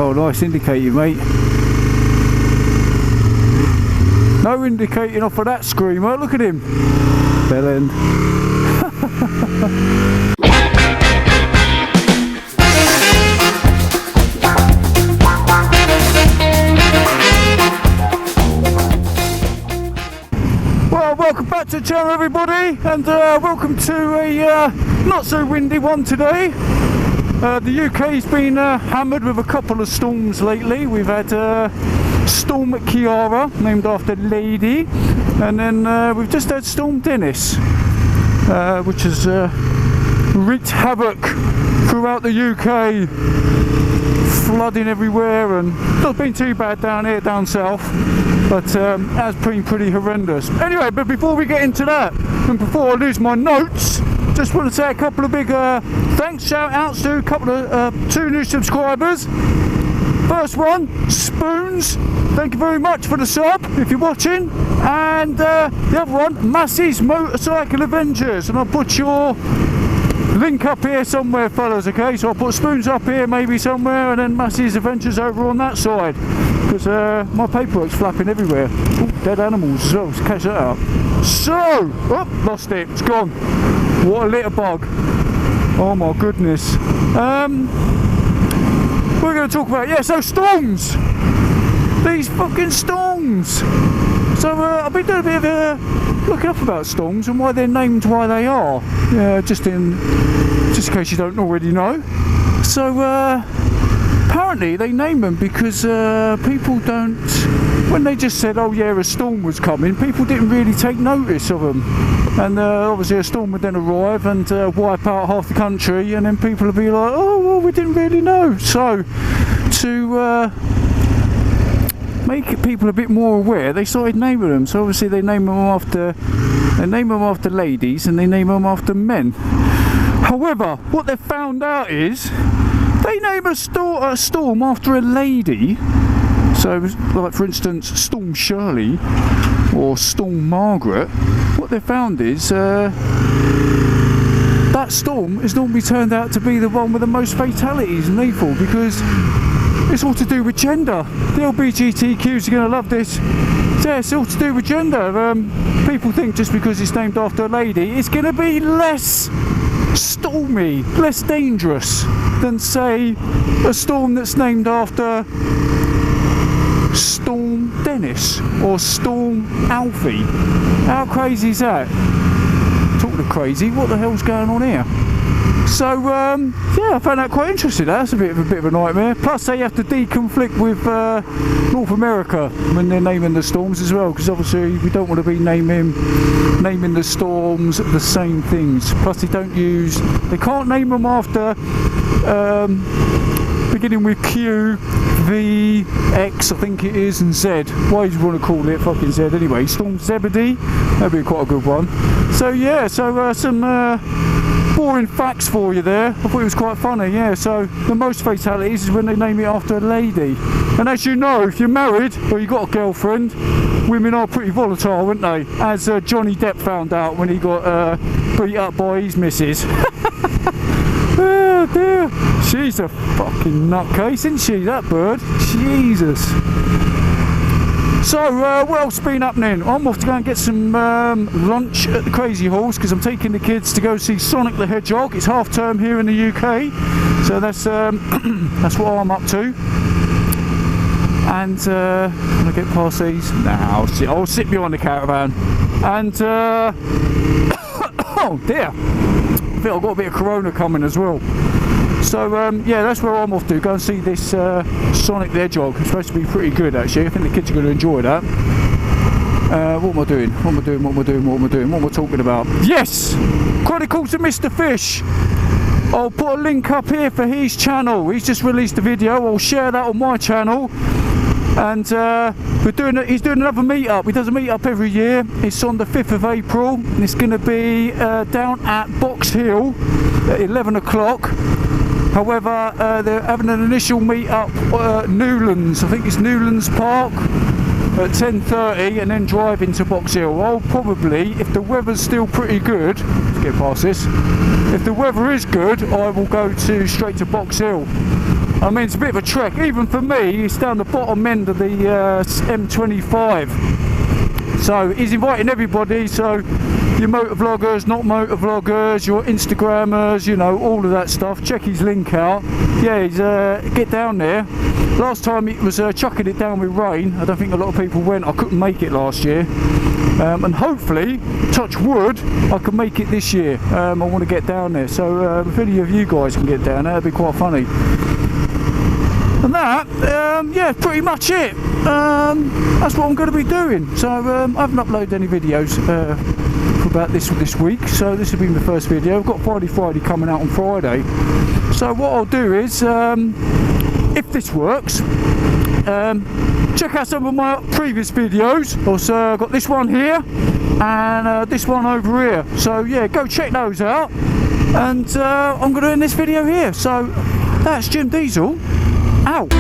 Oh, nice indicating, mate. No indicating off of that screamer. Look at him. Bell end. Well, welcome back to the channel, everybody, and welcome to a not so windy one today. The UK's been hammered with a couple of storms lately. We've had Storm Kiara, named after Lady, and then we've just had Storm Dennis, which has wreaked havoc throughout the UK, flooding everywhere, and not been too bad down here, down south, but has been pretty horrendous. Anyway, but before we get into that, and before I lose my notes, just want to say a couple of big thanks, shout outs to a couple of 2 new subscribers. First one, Spoons, thank you very much for the sub if you're watching, and the other one, Massey's Motorcycle Avengers, and I'll put your link up here somewhere, fellas, okay? So I'll put Spoons up here maybe somewhere, and then Massey's Adventures over on that side, because my paperwork's flapping everywhere. Ooh, dead animals as well, so catch that up. So, oh, lost it, it's gone. What a litter bug. Oh my goodness. We're going to talk about, yeah, so storms. These fucking storms. So I've been doing a bit of looking up about storms and why they're named why they are. Yeah, just in case you don't already know. So apparently they name them because people don't, when they just said, oh yeah, a storm was coming, people didn't really take notice of them. And obviously a storm would then arrive and wipe out half the country, and then people would be like, oh well, we didn't really know. So to make people a bit more aware, they started naming them. So obviously they name them after ladies, and they name them after men. However, what they've found out is they name a storm after a lady. So, like for instance, Storm Shirley or Storm Margaret. What they found is that storm has normally turned out to be the one with the most fatalities and lethal, because it's all to do with gender. The LGBTQs are going to love this. Yeah, it's all to do with gender. People think just because it's named after a lady, it's going to be less stormy, less dangerous than, say, a storm that's named after Storm Dennis or Storm Alfie. How crazy is that? Talking of crazy, what the hell's going on here? So yeah, I found that quite interesting. That's a bit of a nightmare. Plus they have to deconflict with North America when they're naming the storms as well, because obviously we don't want to be naming the storms the same things. Plus they can't name them after beginning with Q, V, X, I think it is, and Z. Why do you want to call it fucking Z anyway? Storm Zebedee, that'd be quite a good one. So yeah, so some boring facts for you there. I thought it was quite funny, yeah. So the most fatalities is when they name it after a lady. And as you know, if you're married or you've got a girlfriend, women are pretty volatile, aren't they? As Johnny Depp found out when he got beat up by his missus. Oh dear, she's a fucking nutcase, isn't she, that bird? Jesus. So what else has been happening? I'm off to go and get some lunch at the Crazy Horse, because I'm taking the kids to go see Sonic the Hedgehog. It's half term here in the UK, so that's what I'm up to. And when I get past these, nah, I'll sit behind the caravan. And oh dear, I think I've got a bit of corona coming as well. So yeah, that's where I'm off to, go and see this Sonic the Hedgehog. It's supposed to be pretty good actually. I think the kids are going to enjoy that. What am I doing? What am I doing? What am I doing? What am I doing? What am I talking about? Yes! Chronicles of Mr. Fish. I'll put a link up here for his channel. He's just released a video. I'll share that on my channel. And he's doing another meet-up. He does a meet-up every year. It's on the 5th of April. And it's going to be down at Box Hill at 11 o'clock. However, they're having an initial meet-up at Newlands. I think it's Newlands Park at 10:30, and then drive into Box Hill. I'll probably, if the weather's still pretty good, let's get past this. If the weather is good, I will go straight to Box Hill. I mean, it's a bit of a trek. Even for me, it's down the bottom end of the M25. So he's inviting everybody, so your motor vloggers, not motor vloggers, your Instagrammers, you know, all of that stuff. Check his link out. Yeah, he's get down there. Last time it was chucking it down with rain. I don't think a lot of people went. I couldn't make it last year. And hopefully, touch wood, I can make it this year. I want to get down there. So if any of you guys can get down there, that'd be quite funny. And that, yeah, pretty much it. That's what I'm going to be doing. So I haven't uploaded any videos for about this week. So this will be my first video. I've got Friday coming out on Friday. So what I'll do is, if this works, check out some of my previous videos. Also, I've got this one here and this one over here. So yeah, go check those out. And I'm going to end this video here. So that's Jim Diesel out.